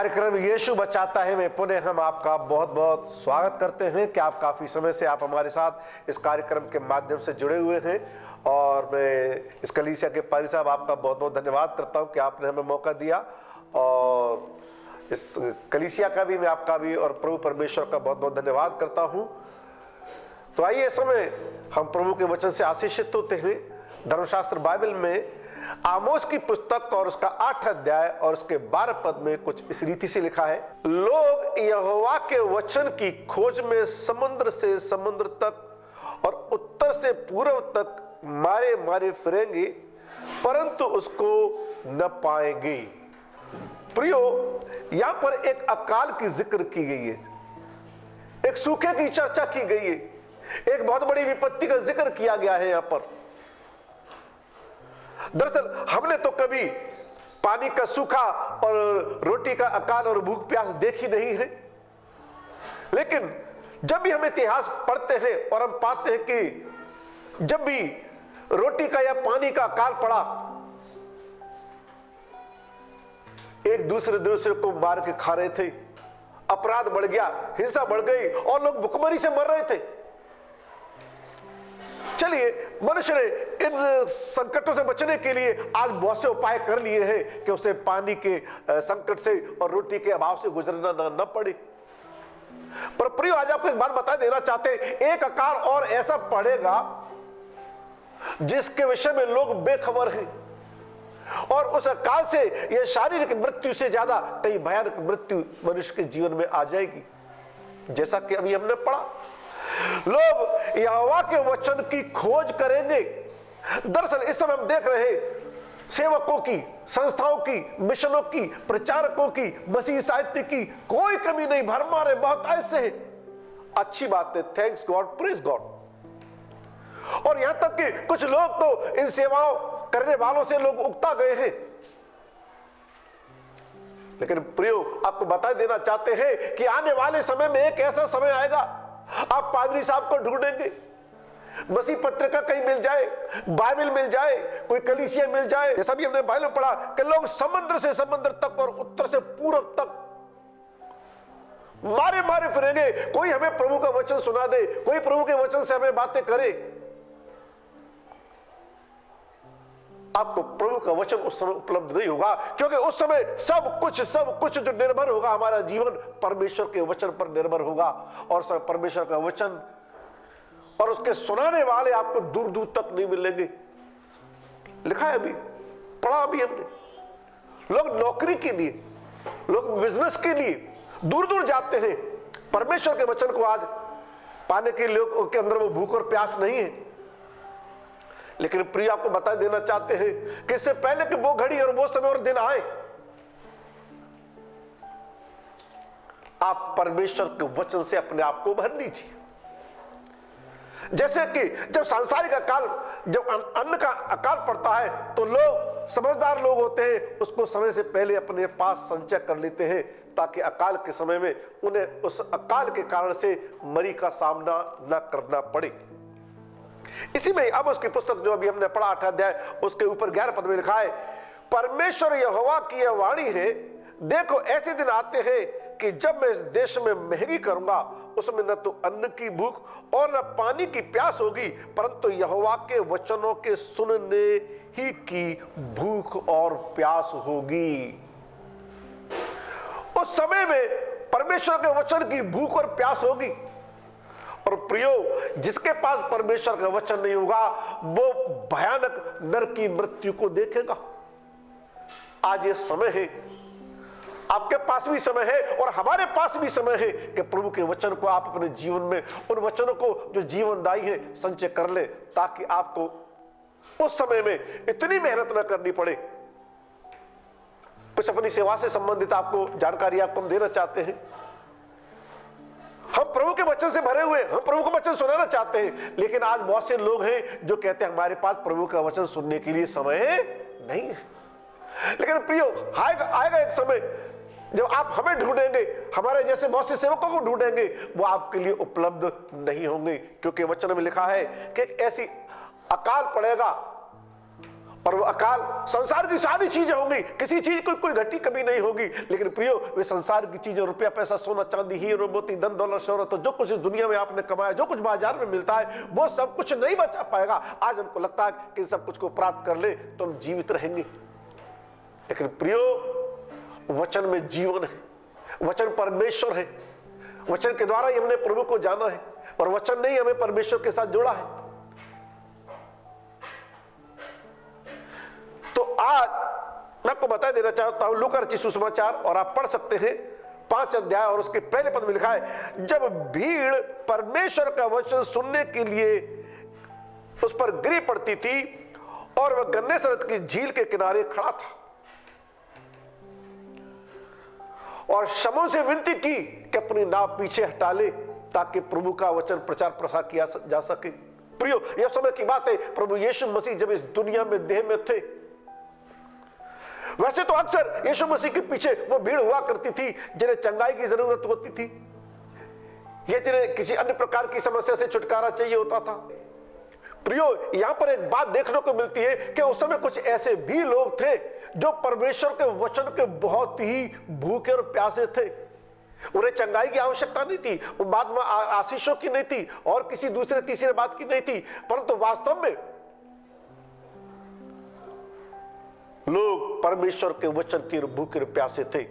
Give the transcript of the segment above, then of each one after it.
कार्यक्रम यीशु बचाता है में पुनः हम आपका बहुत बहुत स्वागत करते हैं कि आप काफ़ी समय से आप हमारे साथ इस कार्यक्रम के माध्यम से जुड़े हुए हैं। और मैं इस कलीसिया के पारी साहब आपका बहुत बहुत धन्यवाद करता हूं कि आपने हमें मौका दिया, और इस कलीसिया का भी मैं आपका भी और प्रभु परमेश्वर का बहुत बहुत धन्यवाद करता हूं। तो आइए इस समय हम प्रभु के वचन से आशीषित होते हैं। धर्मशास्त्र बाइबल में आमोस की पुस्तक और उसका 8 अध्याय और उसके 12 पद में कुछ इस रीति से लिखा है, लोग यहोवा के वचन की खोज में समुद्र से समुद्र तक और उत्तर से पूर्व तक मारे मारे फिरेंगे, परंतु उसको न पाएंगे। प्रियो, यहां पर एक अकाल की जिक्र की गई है, एक सूखे की चर्चा की गई है, एक बहुत बड़ी विपत्ति का जिक्र किया गया है। यहां पर दरअसल हमने तो कभी पानी का सूखा और रोटी का अकाल और भूख प्यास देखी नहीं है, लेकिन जब भी हम इतिहास पढ़ते हैं और हम पाते हैं कि जब भी रोटी का या पानी का अकाल पड़ा, एक दूसरे को मार के खा रहे थे, अपराध बढ़ गया, हिंसा बढ़ गई और लोग भुखमरी से मर रहे थे। चलिए, मनुष्य ने इन संकटों से बचने के लिए आज बहुत से उपाय कर लिए हैं कि उसे पानी के संकट से और रोटी के अभाव से गुजरना न पड़े। पर प्रिय, आज आपको एक बात बता देना चाहते हैं, एक अकाल और ऐसा पड़ेगा जिसके विषय में लोग बेखबर हैं, और उस अकाल से यह शारीरिक मृत्यु से ज्यादा कई भयानक मृत्यु मनुष्य के जीवन में आ जाएगी। जैसा कि अभी हमने पढ़ा, लोग यहोवा के वचन की खोज करेंगे। दरअसल इस समय हम देख रहे हैं सेवकों की, संस्थाओं की, मिशनों की, प्रचारकों की, मसीह साहित्य की कोई कमी नहीं, भरमार बहुत ऐसे हैं। अच्छी बात है, थैंक्स गॉड, प्रेज गॉड। और यहां तक कि कुछ लोग तो इन सेवाओं करने वालों से लोग उकता गए हैं। लेकिन प्रियो, आपको बता देना चाहते हैं कि आने वाले समय में एक ऐसा समय आएगा, आप पादरी साहब को ढूंढेंगे, मसीह पत्रिका कहीं मिल जाए, बाइबल मिल जाए, कोई कलीसिया मिल जाए, जैसा भी हमने बाइबल में पढ़ा कि लोग समुद्र से समुद्र तक और उत्तर से पूर्व तक मारे मारे फिरेंगे। कोई हमें प्रभु का वचन सुना दे, कोई प्रभु के वचन से हमें बातें करे। आपको प्रभु का वचन उस समय उपलब्ध नहीं होगा, क्योंकि उस समय सब कुछ जो निर्भर होगा, हमारा जीवन परमेश्वर के वचन पर निर्भर होगा। और सब परमेश्वर का वचन और उसके सुनाने वाले आपको दूर दूर तक नहीं मिलेंगे। लिखा है, अभी पढ़ा अभी हमने, लोग नौकरी के लिए, लोग बिजनेस के लिए दूर दूर जाते हैं। परमेश्वर के वचन को आज पाने के लोगों के अंदर वो भूख और प्यास नहीं है। लेकिन प्रिय, आपको बता देना चाहते हैं कि इससे पहले कि वो घड़ी और वो समय और दिन आए, आप परमेश्वर के वचन से अपने आप को भर लीजिए। जैसे कि जब सांसारिक अकाल, जब अन्न का अकाल पड़ता है, तो लोग, समझदार लोग होते हैं, उसको समय से पहले अपने पास संचय कर लेते हैं, ताकि अकाल के समय में उन्हें उस अकाल के कारण से मरी का सामना न करना पड़े। इसी में अब उसकी पुस्तक जो अभी हमने पढ़ा 8 अध्याय, उसके ऊपर 11 पद में लिखा है, परमेश्वर यहोवा की यह वाणी है, देखो ऐसे दिन आते हैं कि जब मैं इस देश में महंगी करूंगा, उसमें न तो अन्न की भूख और न पानी की प्यास होगी, परंतु यहोवा के वचनों के सुनने ही की भूख और प्यास होगी। उस समय में परमेश्वर के वचन की भूख और प्यास होगी। और प्रियो, जिसके पास परमेश्वर का वचन नहीं होगा, वो भयानक नर की मृत्यु को देखेगा। आज ये समय है, आपके पास भी समय है और हमारे पास भी समय है कि प्रभु के वचन को आप अपने जीवन में, उन वचनों को जो जीवनदायी है, संचय कर ले, ताकि आपको उस समय में इतनी मेहनत न करनी पड़े। कुछ अपनी सेवा से संबंधित आपको जानकारी आपको हम देना चाहते हैं। हम प्रभु के वचन से भरे हुए, हम प्रभु का वचन सुनाना चाहते हैं, लेकिन आज बहुत से लोग हैं जो कहते हैं हमारे पास प्रभु का वचन सुनने के लिए समय नहीं है। लेकिन प्रियो, आएगा एक समय जब आप हमें ढूंढेंगे, हमारे जैसे बहुत से सेवकों को ढूंढेंगे, वो आपके लिए उपलब्ध नहीं होंगे, क्योंकि वचन में लिखा है कि एक ऐसी अकाल पड़ेगा और वो अकाल, संसार की सारी चीजें होंगी, किसी चीज को कोई घटी कभी नहीं होगी, लेकिन प्रियो वे संसार की चीजें, रुपया पैसा सोना चांदी हीरो मोती धन दौलत शोहरत, तो जो कुछ इस दुनिया में आपने कमाया, जो कुछ बाजार में मिलता है, वो सब कुछ नहीं बचा पाएगा। आज हमको लगता है कि सब कुछ को प्राप्त कर ले तो हम जीवित रहेंगे, लेकिन प्रियो वचन में जीवन है, वचन परमेश्वर है, वचन के द्वारा ही हमने प्रभु को जाना है, और वचन नहीं हमें परमेश्वर के साथ जोड़ा है। तो आज मैं आपको बता देना चाहता हूं लूका रचित सुसमाचार, और आप पढ़ सकते हैं 5 अध्याय और उसके पहले पद में लिखा है, जब भीड़ परमेश्वर का वचन सुनने के लिए उस पर गिरी पड़ती थी और वह गन्नेसरत की झील के किनारे खड़ा था और शमौन से विनती की कि अपनी नाव पीछे हटा ले ताकि प्रभु का वचन प्रचार प्रसार किया जा सके। प्रियो, यह समय की बात है, प्रभु यीशु मसीह जब इस दुनिया में देह में थे, वैसे तो अक्सर यीशु मसीह के पीछे वो भीड़ हुआ करती थी जिन्हें चंगाई की जरूरत होती थी, या जिन्हें किसी अन्य प्रकार की समस्या से छुटकारा चाहिए होता था। प्रियो, यहां पर एक बात देखने को मिलती है कि उस समय कुछ ऐसे भी लोग थे जो परमेश्वर के वचन के बहुत ही भूखे और प्यासे थे। उन्हें चंगाई की आवश्यकता नहीं थी, वो बाद में आशीषों की नहीं थी और किसी दूसरे तीसरे बात की नहीं थी, परंतु वास्तव में लोग परमेश्वर के वचन के भूखे और प्यासे थे।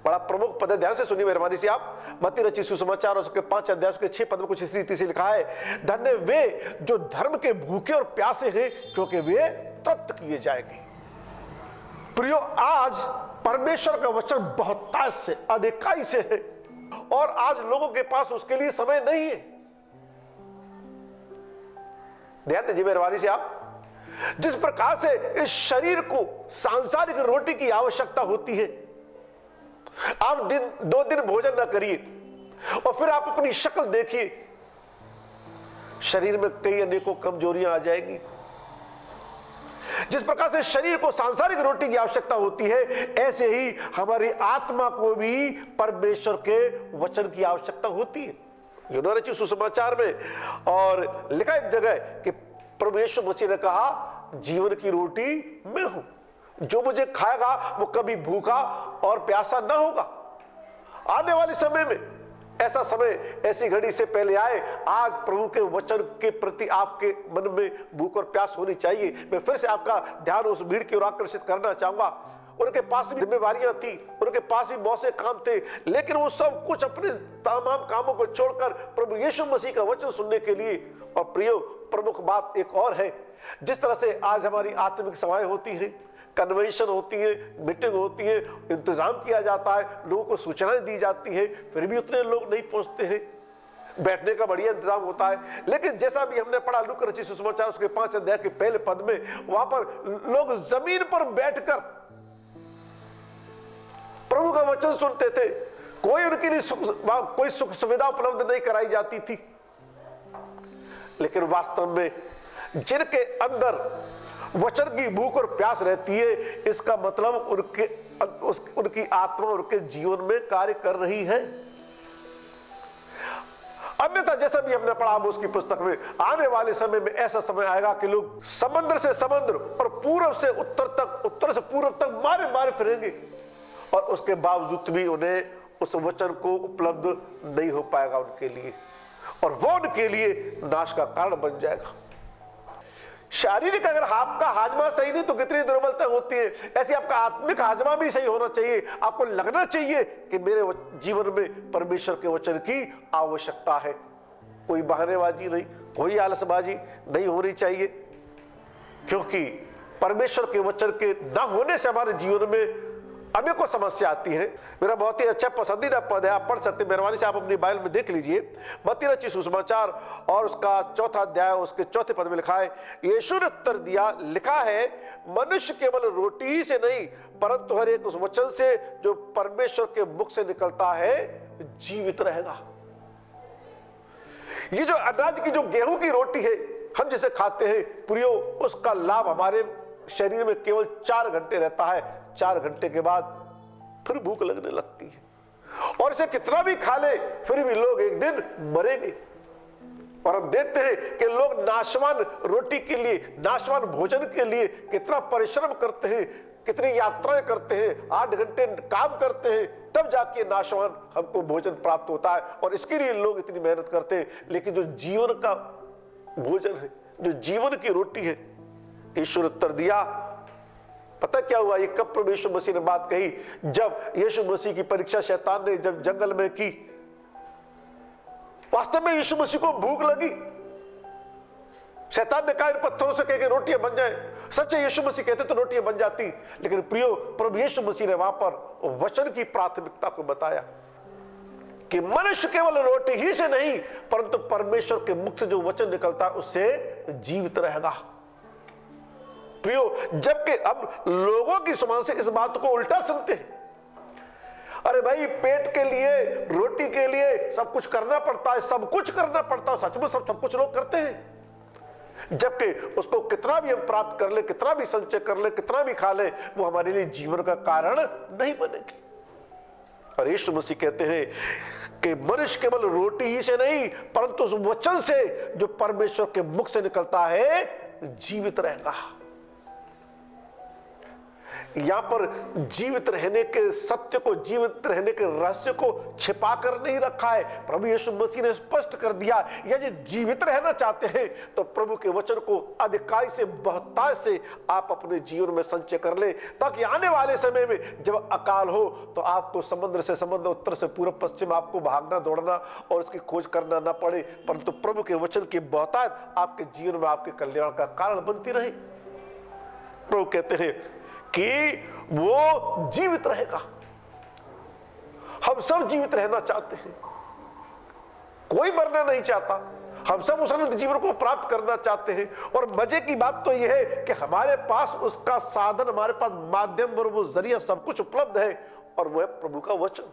बड़ा प्रमुख पद है, ध्यान से सुनिए मेहरबानी से आप। मत्ती रचित सुसमाचार और उसके 5 अध्याय के 6 पद में कुछ इस रीति से लिखा है, धन्य वे जो धर्म के भूखे और प्यासे हैं, क्योंकि वे तृप्त किए जाएंगे। प्रियो, आज परमेश्वर का वचन बहुतायत से, अधिकाई से है, और आज लोगों के पास उसके लिए समय नहीं है। ध्यान दीजिए मेहरबानी से आप। जिस प्रकार से इस शरीर को सांसारिक रोटी की आवश्यकता होती है, आप 2 दिन भोजन ना करिए और फिर आप अपनी शक्ल देखिए, शरीर में कई अनेकों कमजोरियां आ जाएंगी। जिस प्रकार से शरीर को सांसारिक रोटी की आवश्यकता होती है, ऐसे ही हमारी आत्मा को भी परमेश्वर के वचन की आवश्यकता होती है। यूहन्ना रचित सुसमाचार में और लिखा एक जगह कि प्रभु यीशु मसीह ने कहा, जीवन की रोटी मैं हूं, जो मुझे खाएगा वो कभी भूखा और प्यासा ना होगा। आने वाले समय में ऐसा समय, ऐसी घड़ी से पहले आए, आज प्रभु के वचन के प्रति आपके मन में भूख और प्यास होनी चाहिए। मैं फिर से आपका ध्यान उस भीड़ की ओर आकर्षित करना चाहूंगा। उनके पास भी जिम्मेवारियां थी, उनके पास भी बहुत से काम थे, लेकिन वो सब कुछ अपने तमाम कामों को छोड़कर प्रभु यीशु मसीह का वचन सुनने के लिए। और प्रियो, प्रमुख बात एक और है, जिस तरह से आज हमारी आत्मिक सभाएं होती हैं, कन्वेंशन होती है, मीटिंग होती है, इंतजाम किया जाता है, लोगों को सूचनाएं दी जाती है, फिर भी उतने लोग नहीं पहुंचते हैं। बैठने का बढ़िया इंतजाम होता है, लेकिन जैसा भी हमने पढ़ा लूका रचित सुसमाचार उसके 5 अध्याय के पहले पद में, वहां पर लोग जमीन पर बैठकर प्रभु का वचन सुनते थे। कोई उनके लिए कोई सुख सुविधा उपलब्ध नहीं कराई जाती थी, लेकिन वास्तव में जिनके अंदर वचन की भूख और प्यास रहती है, इसका मतलब उनकी आत्मा उनके जीवन में कार्य कर रही है। अन्यथा जैसा भी हमने पढ़ा उसकी पुस्तक में, आने वाले समय में ऐसा समय आएगा कि लोग समुद्र से समुद्र और पूर्व से उत्तर तक, उत्तर से पूर्व तक मारे मारे फिरेंगे, और उसके बावजूद भी उन्हें उस वचन को उपलब्ध नहीं हो पाएगा उनके लिए, और वो उनके लिए नाश का कारण बन जाएगा। शारीरिक अगर आपका हाजमा सही नहीं तो कितनी दुर्बलता होती है, ऐसे आपका आत्मिक हाजमा भी सही होना चाहिए। आपको लगना चाहिए कि मेरे जीवन में परमेश्वर के वचन की आवश्यकता है। कोई बहानेबाजी नहीं, कोई आलसबाजी नहीं होनी चाहिए, क्योंकि परमेश्वर के वचन के न होने से हमारे जीवन में अनेकों समस्या आती है। मेरा बहुत ही अच्छा पसंदीदा पद है, आप पढ़ सकते हैं, मेहरबानी से आप अपनी बाइबल में देख लीजिए। मत्ती रचित सुसमाचार और उसका 4 अध्याय उसके 4 पद में लिखा है, यीशु ने उत्तर दिया, लिखा है, मनुष्य केवल रोटी ही से नहीं परंतु हर एक उस वचन से जो परमेश्वर के मुख से निकलता है जीवित रहेगा। ये जो अनाज की, जो गेहूं की रोटी है हम जिसे खाते हैं प्रियो, उसका लाभ हमारे शरीर में केवल 4 घंटे रहता है। 4 घंटे के बाद फिर भूख लगने लगती है, और इसे कितना भी खा ले फिर भी लोग एक दिन मरेंगे। और हम देखते हैं कि लोग नाशवान रोटी के लिए, नाशवान भोजन के लिए कितना परिश्रम करते हैं, कितनी यात्राएं करते हैं, 8 घंटे काम करते हैं, तब जाके नाशवान हमको भोजन प्राप्त होता है। और इसके लिए लोग इतनी मेहनत करते हैं। लेकिन जो जीवन का भोजन है, जो जीवन की रोटी है, ईश्वर उत्तर दिया। पता क्या हुआ? ये कब प्रभु यीशु मसीह ने बात कही? जब यीशु मसीह की परीक्षा शैतान ने जब जंगल में की। वास्तव में यीशु मसीह को भूख लगी। शैतान ने कहा इन पत्थरों से कह के रोटियां बन जाए। सच है, यीशु मसीह कहते तो रोटियां बन जाती। लेकिन प्रियो, प्रभु यीशु मसीह ने वहां पर वचन की प्राथमिकता को बताया कि मनुष्य केवल रोटी ही से नहीं, परंतु परमेश्वर के मुख से जो वचन निकलता है उससे जीवित रहेगा। प्रियो, जबकि अब लोगों की जुबान से इस बात को उल्टा सुनते हैं। अरे भाई, पेट के लिए, रोटी के लिए सब कुछ करना पड़ता है, सब कुछ करना पड़ता है। सच में सब कुछ लोग करते हैं, जबकि उसको कितना भी हम प्राप्त कर ले, कितना भी संचय कर ले, कितना भी खा ले, वो हमारे लिए जीवन का कारण नहीं बनेगी। और यीशु मसीह कहते हैं कि मनुष्य केवल रोटी ही से नहीं, परंतु उस वचन से जो परमेश्वर के मुख से निकलता है जीवित रहेगा। यहां पर जीवित रहने के सत्य को, जीवित रहने के रहस्य को छिपा कर नहीं रखा है। प्रभु यीशु मसीह ने स्पष्ट कर दिया, यदि जीवित रहना चाहते हैं तो प्रभु के वचन को अधिकाई से, बहुतायत से आप अपने जीवन में संचय कर ले, ताकि आने वाले समय में जब अकाल हो तो आपको समुद्र से समुद्र, उत्तर से पूर्व, पश्चिम आपको भागना दौड़ना और उसकी खोज करना ना पड़े, परंतु प्रभु के वचन की बहुतायत आपके जीवन में आपके कल्याण का कारण बनती रहे। प्रभु कहते हैं कि वो जीवित रहेगा। हम सब जीवित रहना चाहते हैं, कोई मरना नहीं चाहता। हम सब उस अनंत जीवन को प्राप्त करना चाहते हैं। और मजे की बात तो यह है कि हमारे पास उसका साधन, हमारे पास माध्यम और वो जरिया सब कुछ उपलब्ध है, और वो है प्रभु का वचन।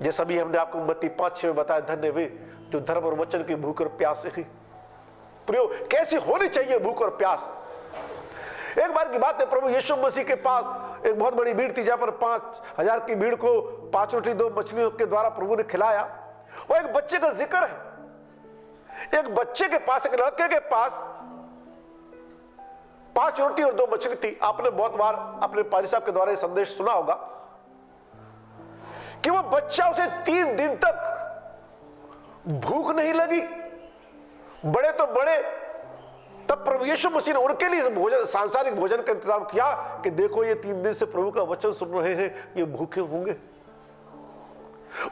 जैसा भी हमने आपको मत्ती 5:6 में बताया, धन्य वे जो धर्म और वचन की भूख और प्यास है। प्रियो, कैसी होनी चाहिए भूख और प्यास? एक बार की बात है, प्रभु यीशु मसीह के पास एक बहुत बड़ी भीड़ थी, जहां पर 5000 की भीड़ को 5 रोटी 2 मछलियों के द्वारा प्रभु ने खिलाया। वो एक बच्चे का जिक्र है। एक बच्चे के पास, एक लड़के के पास 5 रोटी और 2 मछली थी। आपने बहुत बार अपने पारी साहब के द्वारा यह संदेश सुना होगा कि वो बच्चा, उसे 3 दिन तक भूख नहीं लगी। बड़े तो बड़े, तब प्रभु यीशु मसीह ने उनके लिए भोजन, सांसारिक भोजन का इंतजाम किया कि देखो ये 3 दिन से प्रभु का वचन सुन रहे हैं, ये भूखे होंगे।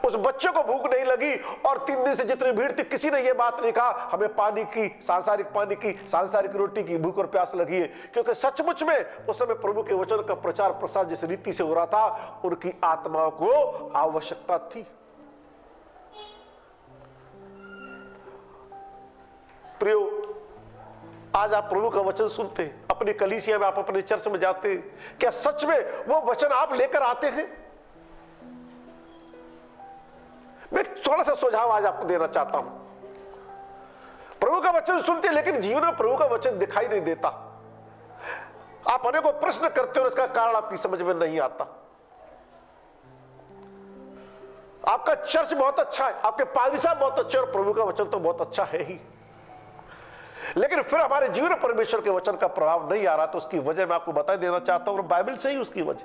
उस बच्चे को भूख नहीं लगी, और 3 दिन से जितनी भीड़ थी, किसी ने ये बात नहीं कहा हमें पानी की, सांसारिक पानी की, सांसारिक रोटी की भूख और प्यास लगी है। क्योंकि सचमुच में उस समय प्रभु के वचन का प्रचार प्रसार जिस रीति से हो रहा था, उनकी आत्माओं को आवश्यकता थी। प्रियो, आज आप प्रभु का वचन सुनते हैं, अपनी कलीसिया में, आप अपने चर्च में जाते हैं, क्या सच में वो वचन आप लेकर आते हैं? मैं थोड़ा सा सुझाव आज आपको देना चाहता हूं। प्रभु का वचन सुनते हैं, लेकिन जीवन में प्रभु का वचन दिखाई नहीं देता। आप अनेकों प्रश्न करते हो और इसका कारण आपकी समझ में नहीं आता। आपका चर्च बहुत अच्छा है, आपके पादरी साहब बहुत अच्छे, और प्रभु का वचन तो बहुत अच्छा है ही, लेकिन फिर हमारे जीवन में परमेश्वर के वचन का प्रभाव नहीं आ रहा। तो उसकी वजह मैं आपको बता देना चाहता हूं, और बाइबल से ही उसकी वजह।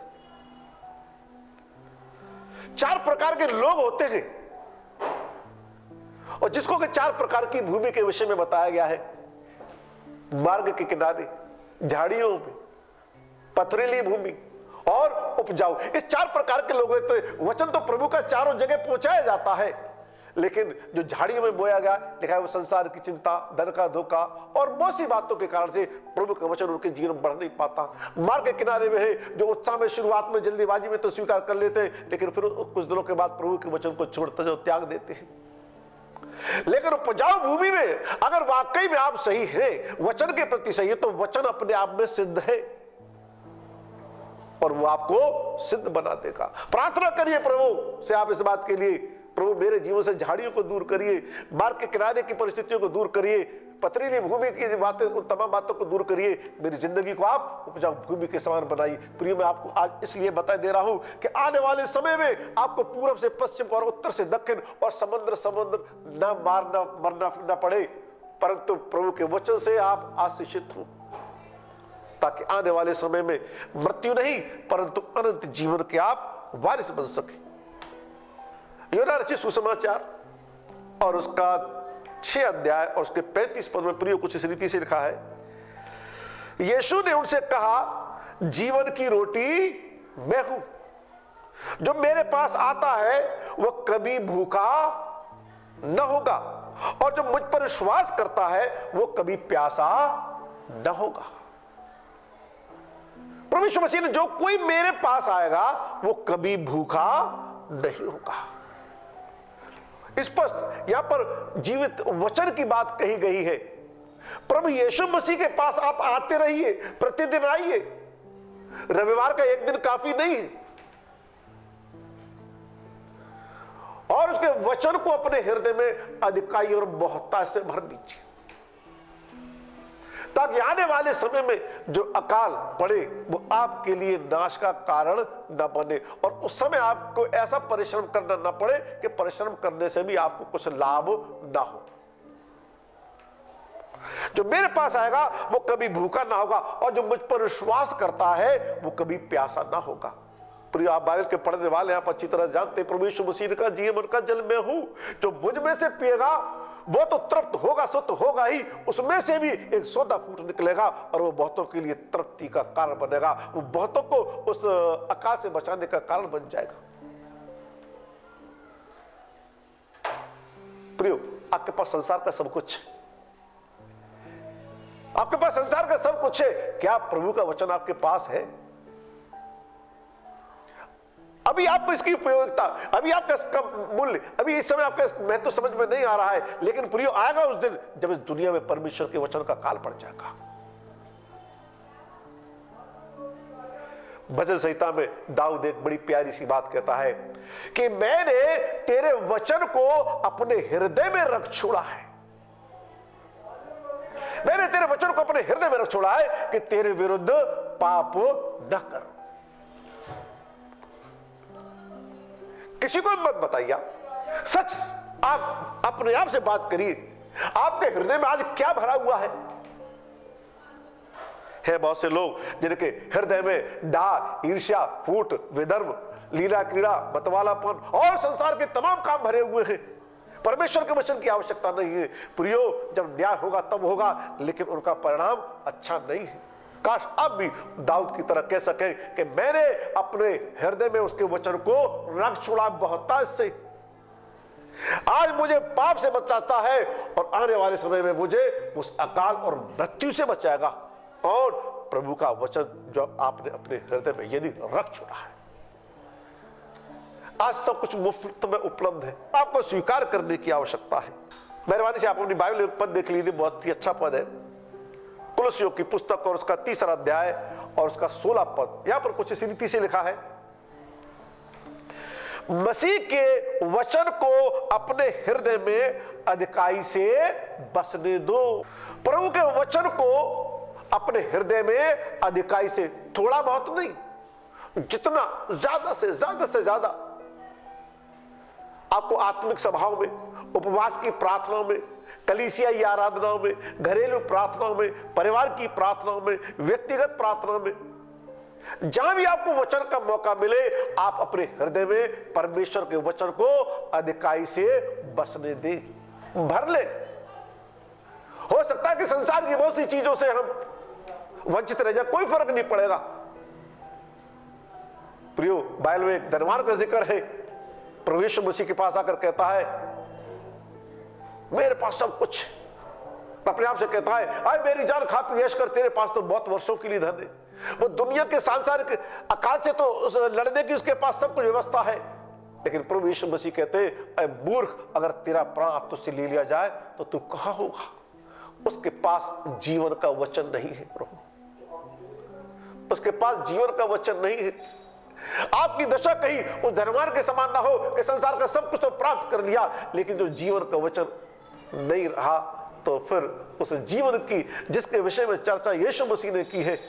4 प्रकार के लोग होते हैं, और जिसको कि 4 प्रकार की भूमि के विषय में बताया गया है। मार्ग के किनारे, झाड़ियों में, पथरीली भूमि और उपजाऊ। इस 4 प्रकार के लोग होते हैं। वचन तो प्रभु का चारों जगह पहुंचाया जाता है, लेकिन जो झाड़ियों में बोया गया, लिखा है वो संसार की चिंता, धन का धोखा और बहुत सी बातों के कारण से प्रभु का वचन उनके जीवन में बढ़ नहीं पाता। मार्ग के किनारे में है, जो उत्साह में, शुरुआत में, जल्दीबाजी में तो स्वीकार कर लेते हैं, लेकिन फिर कुछ दिनों के बाद प्रभु के वचन को छोड़ते जो त्याग देते हैं। लेकिन उपजाऊ भूमि में अगर वाकई में आप सही है, वचन के प्रति सही है, तो वचन अपने आप में सिद्ध है और वो आपको सिद्ध बना देगा। प्रार्थना करिए प्रभु से आप इस बात के लिए, प्रभु मेरे जीवन से झाड़ियों को दूर करिए, मार्ग के किनारे की परिस्थितियों को दूर करिए, पथरीली भूमि की बातें, उन तमाम बातों को दूर करिए, मेरी जिंदगी को आप उपजाऊ भूमि के समान बनाइए। प्रिय, मैं आपको आज इसलिए बता दे रहा हूं कि आने वाले समय में आपको पूर्व से पश्चिम और उत्तर से दक्षिण और समुद्र न मरना न पड़े, परंतु प्रभु के वचन से आप आशीषित हो, ताकि आने वाले समय में मृत्यु नहीं परंतु अनंत जीवन के आप वारिस बन सके। योना रचित सुसमाचार और उसका 6 अध्याय और उसके 35 पद में प्रिय कुछ इस रीति से लिखा है, यीशु ने उनसे कहा, जीवन की रोटी मैं हूं, जो मेरे पास आता है वह कभी भूखा न होगा, और जो मुझ पर विश्वास करता है वो कभी प्यासा न होगा। प्रभु यीशु मसीह ने, जो कोई मेरे पास आएगा वो कभी भूखा नहीं होगा। स्पष्ट यहां पर जीवित वचन की बात कही गई है। प्रभु यीशु मसीह के पास आप आते रहिए, प्रतिदिन आइए, रविवार का एक दिन काफी नहीं है, और उसके वचन को अपने हृदय में अधिकाई और बहुतायत से भर दीजिए, ताकि आने वाले समय में जो अकाल पड़े वो आपके लिए नाश का कारण न बने, और उस समय आपको ऐसा परिश्रम करना न पड़े कि परिश्रम करने से भी आपको कुछ लाभ ना हो। जो मेरे पास आएगा वो कभी भूखा ना होगा, और जो मुझ पर विश्वास करता है वो कभी प्यासा ना होगा। प्रिय, आप बाइबल के पढ़ने वाले आप अच्छी तरह जानते हैं, प्रभु यीशु मसीह का जीवन का जल मैं हूं, जो मुझ में से पिएगा वो तो तृप्त होगा, शुद्ध होगा ही, उसमें से भी एक सौदा फूट निकलेगा और वो बहुतों के लिए तृप्ति का कारण बनेगा, वो बहुतों को उस अकाल से बचाने का कारण बन जाएगा। प्रियो, आपके पास संसार का सब कुछ, आपके पास संसार का सब कुछ है, क्या प्रभु का वचन आपके पास है? अभी आपको इसकी उपयोगिता, अभी आपका इसका मूल्य, अभी इस समय आपका महत्व समझ में नहीं आ रहा है, लेकिन प्रियो, आएगा उस दिन जब इस दुनिया में परमेश्वर के वचन का काल पड़ जाएगा। भजन संहिता में दाऊद एक बड़ी प्यारी सी बात कहता है कि मैंने तेरे वचन को अपने हृदय में रख छोड़ा है, मैंने तेरे वचन को अपने हृदय में रख छोड़ा है कि तेरे विरुद्ध पाप न करूं। किसी को मत बताइए, सच आप अपने आप से बात करिए, आपके हृदय में आज क्या भरा हुआ है? बहुत से लोग जिनके हृदय में डाह, ईर्ष्या, फूट, विधर्म, लीला क्रीड़ा, मतवालापन और संसार के तमाम काम भरे हुए हैं। परमेश्वर के वचन की आवश्यकता नहीं है। प्रियो, जब न्याय होगा तब होगा, लेकिन उनका परिणाम अच्छा नहीं है। काश आप भी दाऊद की तरह कह सके कि मैंने अपने हृदय में उसके वचन को रख छोड़ा बहुतायत से, आज मुझे पाप से बचाता है और आने वाले समय में मुझे उस अकाल और मृत्यु से बचाएगा। और प्रभु का वचन जो आपने अपने हृदय में यदि रख छोड़ा है, आज सब कुछ मुफ्त में उपलब्ध है, आपको स्वीकार करने की आवश्यकता है। मेहरबानी से आप अपनी बाइबल में पद देख लीजिए, बहुत ही अच्छा पद है, कुलुस्सियों की पुस्तक और उसका 3 अध्याय और उसका 16 पद। यहां पर कुछ इस रीति से लिखा है, मसीह के वचन को अपने हृदय में अधिकाई से बसने दो। प्रभु के वचन को अपने हृदय में अधिकाई से, थोड़ा बहुत नहीं, जितना ज्यादा से ज्यादा आपको आत्मिक सभाओं में, उपवास की प्रार्थनाओं में, कलीसियाई आराधनाओं में, घरेलू प्रार्थनाओं में, परिवार की प्रार्थनाओं में, व्यक्तिगत प्रार्थनाओं में, जहां भी आपको वचन का मौका मिले, आप अपने हृदय में परमेश्वर के वचन को अधिकाई से बसने दें, भर ले। हो सकता है कि संसार की बहुत सी चीजों से हम वंचित रह जाए, कोई फर्क नहीं पड़ेगा। प्रियो, बाइबल में एक धनवान का जिक्र है, प्रभु यीशु मसीह के पास आकर कहता है मेरे पास सब कुछ, अपने आप से कहता है आए मेरी जान खा पी ऐश कर, तेरे पास तो बहुत वर्षों के लिए धन है। वो दुनिया के सांसारिक अकाल से तो लड़ने की उसके पास सब कुछ व्यवस्था है, लेकिन प्रभु यीशु मसीह कहते हैं मूर्ख, अगर तेरा प्राण तुझसे ले लिया जाए तो तू कहां होगा? उसके पास जीवन का वचन नहीं है प्रभु, उसके पास जीवन का वचन नहीं है। आपकी दशा कहीं उस धनवान के समान ना हो कि संसार का सब कुछ तो प्राप्त कर लिया, लेकिन जो जीवन का वचन नहीं रहा, तो फिर उस जीवन की जिसके विषय में चर्चा यीशु मसीह ने की है,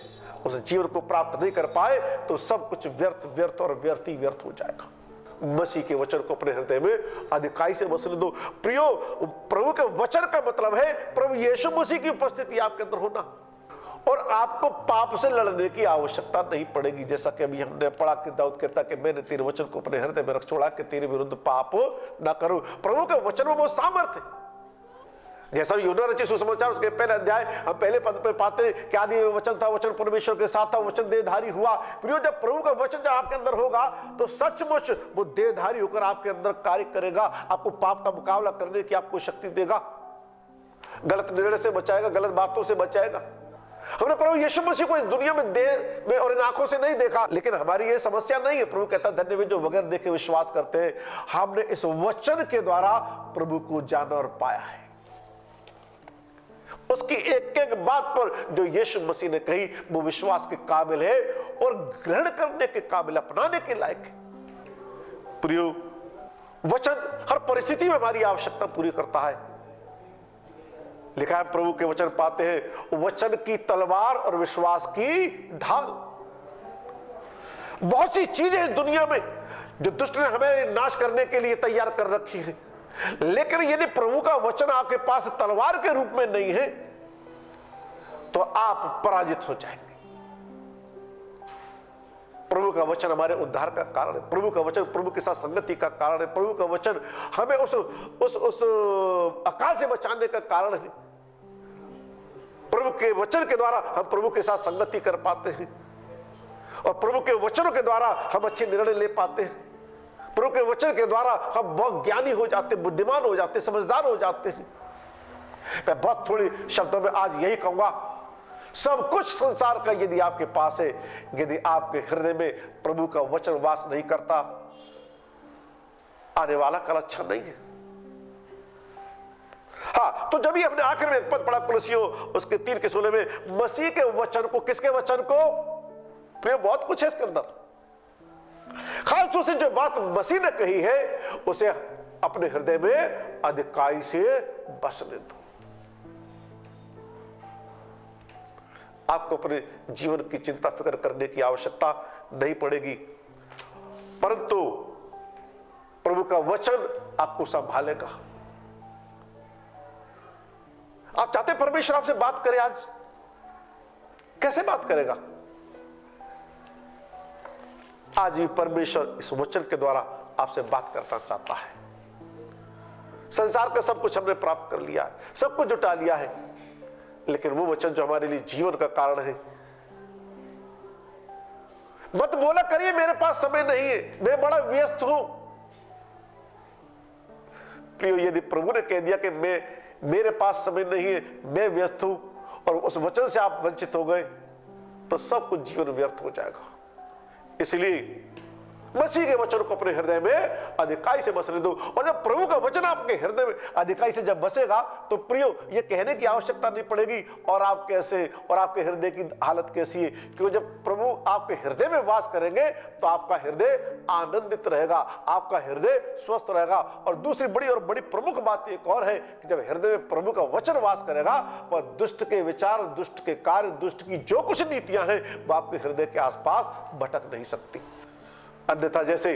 उस जीवन को प्राप्त नहीं कर पाए तो सब कुछ व्यर्थ व्यर्थ और व्यर्थ ही व्यर्थ हो जाएगा। मसीह के वचन को अपने हृदय में अधिकाई से बसने दो। प्रियो, प्रभु के वचन का मतलब है प्रभु यीशु मसीह की उपस्थिति आपके अंदर होना, और आपको पाप से लड़ने की आवश्यकता नहीं पड़ेगी। जैसा कि अभी हमने पढ़ा कि दाऊद कहता कि मैंने तेरे वचन को अपने हृदय में रख छोड़ा कि तेरे विरुद्ध पाप ना करूं। प्रभु के वचन में वो सामर्थ्य है। जैसा यूहन्ना रचित सुसमाचार उसके पहले अध्याय हम पहले पद पे पाते हैं कि आदि में वचन था, वचन परमेश्वर के साथ था, वचन देहधारी हुआ। प्रियो, जब प्रभु का वचन जब आपके अंदर होगा तो सचमुच वो देहधारी होकर आपके अंदर कार्य करेगा, आपको पाप का मुकाबला करने की आपको शक्ति देगा, गलत निर्णय से बचाएगा, गलत बातों से बचाएगा। हमने प्रभु यीशु मसीह को इस दुनिया में देह में और इन आंखों से नहीं देखा, लेकिन हमारी ये समस्या नहीं है। प्रभु कहता धन्य वे जो बगैर देखे विश्वास करते हैं। हमने इस वचन के द्वारा प्रभु को जाना और पाया है। उसकी एक एक बात पर जो यीशु मसीह ने कही वो विश्वास के काबिल है और ग्रहण करने के काबिल, अपनाने के लायक है। प्रियो, वचन हर परिस्थिति में हमारी आवश्यकता पूरी करता है। लिखा है प्रभु के वचन पाते हैं वचन की तलवार और विश्वास की ढाल। बहुत सी चीजें इस दुनिया में जो दुष्ट ने हमें नाश करने के लिए तैयार कर रखी है, लेकिन यदि प्रभु का वचन आपके पास तलवार के रूप में नहीं है तो आप पराजित हो जाएंगे। प्रभु का वचन हमारे उद्धार का कारण है। प्रभु का वचन प्रभु के साथ संगति का कारण है। प्रभु का वचन हमें उस अकाल से बचाने का कारण है। प्रभु के वचन के द्वारा हम प्रभु के साथ संगति कर पाते हैं और प्रभु के वचनों के द्वारा हम अच्छे निर्णय ले पाते हैं। प्रभु के वचन के द्वारा हम बहुत ज्ञानी हो जाते, बुद्धिमान हो जाते, समझदार हो जाते हैं। मैं बहुत थोड़ी शब्दों में आज यही कहूंगा, सब कुछ संसार का यदि आपके पास है, यदि आपके हृदय में प्रभु का वचन वास नहीं करता, आने वाला कल अच्छा नहीं है। हाँ, तो जब ही हमने आखिर में एक पद पढ़ा कुलसियों उसके 3:16 में, मसीह के वचन को, किसके वचन को? प्रिय, बहुत कुछ है इसके अंदर। खास तौर से जो बात मसीह ने कही है उसे अपने हृदय में अधिकाई से बसने दो। आपको अपने जीवन की चिंता फिक्र करने की आवश्यकता नहीं पड़ेगी, परंतु प्रभु का वचन आपको संभालेगा। आप चाहते परमेश्वर आपसे बात करे, आज कैसे बात करेगा? आज भी परमेश्वर इस वचन के द्वारा आपसे बात करना चाहता है। संसार का सब कुछ हमने प्राप्त कर लिया है, सब कुछ जुटा लिया है, लेकिन वो वचन जो हमारे लिए जीवन का कारण है, मत बोला करिए मेरे पास समय नहीं है, मैं बड़ा व्यस्त हूं। प्रियो, यदि प्रभु ने कह दिया कि मेरे पास समय नहीं है, मैं व्यस्त हूं, और उस वचन से आप वंचित हो गए, तो सब कुछ जीवन व्यर्थ हो जाएगा। इसलिए मसीह के वचन को अपने हृदय में अधिकाई से बसने दो। और जब प्रभु का वचन आपके हृदय में अधिकाई से जब बसेगा तो प्रियो, ये कहने की आवश्यकता नहीं पड़ेगी और आप कैसे और आपके हृदय की हालत कैसी है, क्योंकि जब प्रभु आपके हृदय में वास करेंगे तो आपका हृदय आनंदित रहेगा, आपका हृदय स्वस्थ रहेगा। और दूसरी बड़ी और बड़ी प्रमुख बात एक और है कि जब हृदय में प्रभु का वचन वास करेगा, वह दुष्ट के विचार, दुष्ट के कार्य, दुष्ट की जो कुछ नीतियां हैं वह आपके हृदय के आसपास भटक नहीं सकती। अन्यथा जैसे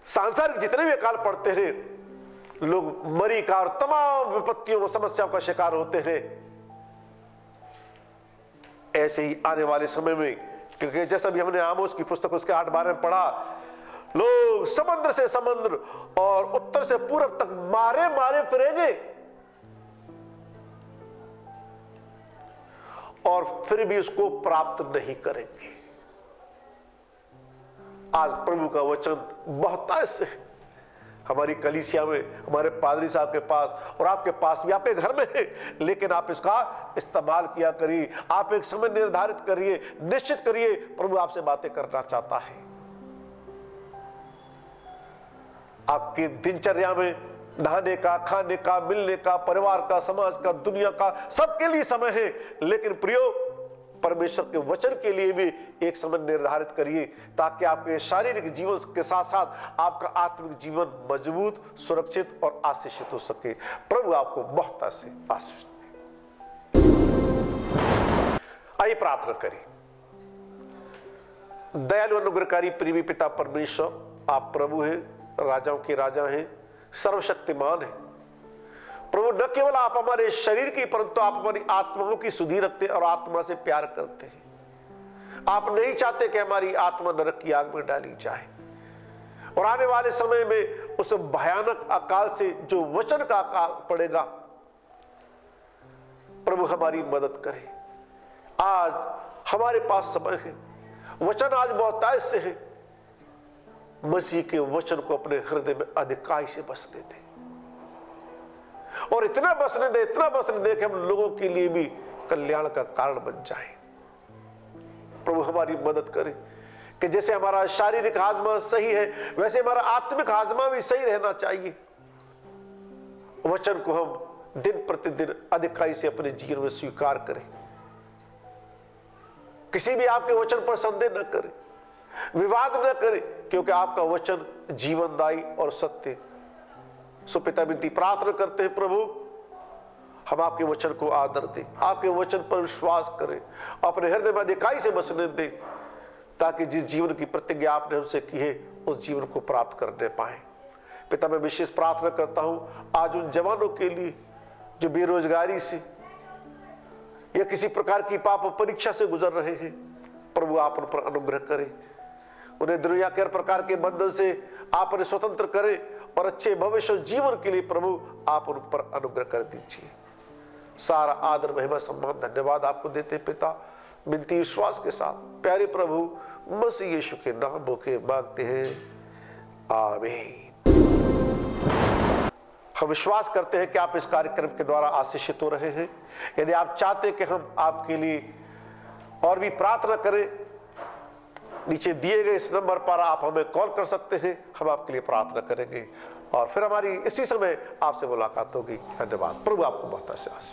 सांसारिक जितने भी अकाल पड़ते हैं, लोग मरी का और तमाम विपत्तियों और समस्याओं का शिकार होते हैं, ऐसे ही आने वाले समय में, क्योंकि जैसा भी हमने आमोस की पुस्तक उसके 8:12 में पढ़ा, लोग समुद्र से समुद्र और उत्तर से पूरब तक मारे मारे फिरेंगे और फिर भी उसको प्राप्त नहीं करेंगे। आज प्रभु का वचन बहुतायत से हमारी कलीसिया में, हमारे पादरी साहब के पास और आपके पास भी, आपके घर में है, लेकिन आप इसका इस्तेमाल किया करिए। आप एक समय निर्धारित करिए, निश्चित करिए, प्रभु आपसे बातें करना चाहता है। आपकी दिनचर्या में नहाने का, खाने का, मिलने का, परिवार का, समाज का, दुनिया का, सबके लिए समय है, लेकिन प्रियो परमेश्वर के वचन के लिए भी एक समय निर्धारित करिए, ताकि आपके शारीरिक जीवन के साथ साथ आपका आत्मिक जीवन मजबूत, सुरक्षित और आशीषित हो सके। प्रभु आपको बहुत से आशीष दे। आइए प्रार्थना करें। दयालु अनुग्रहकारी प्रेमी पिता परमेश्वर, आप प्रभु हैं, राजाओं के राजा हैं, सर्वशक्तिमान हैं। प्रभु, न केवल आप हमारे शरीर की परंतु आप हमारी आत्माओं की सुधि रखते हैं और आत्मा से प्यार करते हैं। आप नहीं चाहते कि हमारी आत्मा नरक की आग में डाली जाए, और आने वाले समय में उस भयानक अकाल से जो वचन का अकाल पड़ेगा, प्रभु हमारी मदद करें। आज हमारे पास समय है, वचन आज बहुतायत से है। मसीह के वचन को अपने हृदय में अधिकाई से बसने दें, और इतना बसने दे कि हम लोगों के लिए भी कल्याण का कारण बन जाए। प्रभु हमारी मदद करें कि जैसे हमारा शारीरिक हाजमा सही है, वैसे हमारा आत्मिक हाजमा भी सही रहना चाहिए। वचन को हम दिन प्रतिदिन अधिकाई से अपने जीवन में स्वीकार करें। किसी भी आपके वचन पर संदेह न करें, विवाद न करें, क्योंकि आपका वचन जीवनदायी और सत्य। सो पिता विनती प्रार्थना करते हैं, प्रभु हम आपके वचन को आदर दें, आपके वचन पर विश्वास करें, अपने हृदय में अधिकाई से बसने दें, ताकि जिस जीवन की प्रतिज्ञा आपने हमसे की है उस जीवन को प्राप्त करने पाए। पिता, मैं विशेष प्रार्थना करता हूं आज उन जवानों के लिए जो बेरोजगारी से या किसी प्रकार की पाप परीक्षा से गुजर रहे हैं। प्रभु आप उन पर अनुग्रह करें, उन्हें दुनिया के हर प्रकार के बंधन से आप उन्हें स्वतंत्र करें, और अच्छे भविष्य जीवन के लिए प्रभु आप उन पर अनुग्रह कर दीजिए। सारा आदर, महिमा, सम्मान, धन्यवाद आपको देते पिता, विनती विश्वास के साथ प्यारे प्रभु मसीह यीशु के नाम होके मांगते हैं, आमीन। हम विश्वास करते हैं कि आप इस कार्यक्रम के द्वारा आशीषित हो रहे हैं। यदि आप चाहते हैं कि हम आपके लिए और भी प्रार्थना करें, नीचे दिए गए इस नंबर पर आप हमें कॉल कर सकते हैं, हम आपके लिए प्रार्थना करेंगे और फिर हमारी इसी समय आपसे मुलाकात होगी। धन्यवाद। प्रभु आपको बहुत आशीष।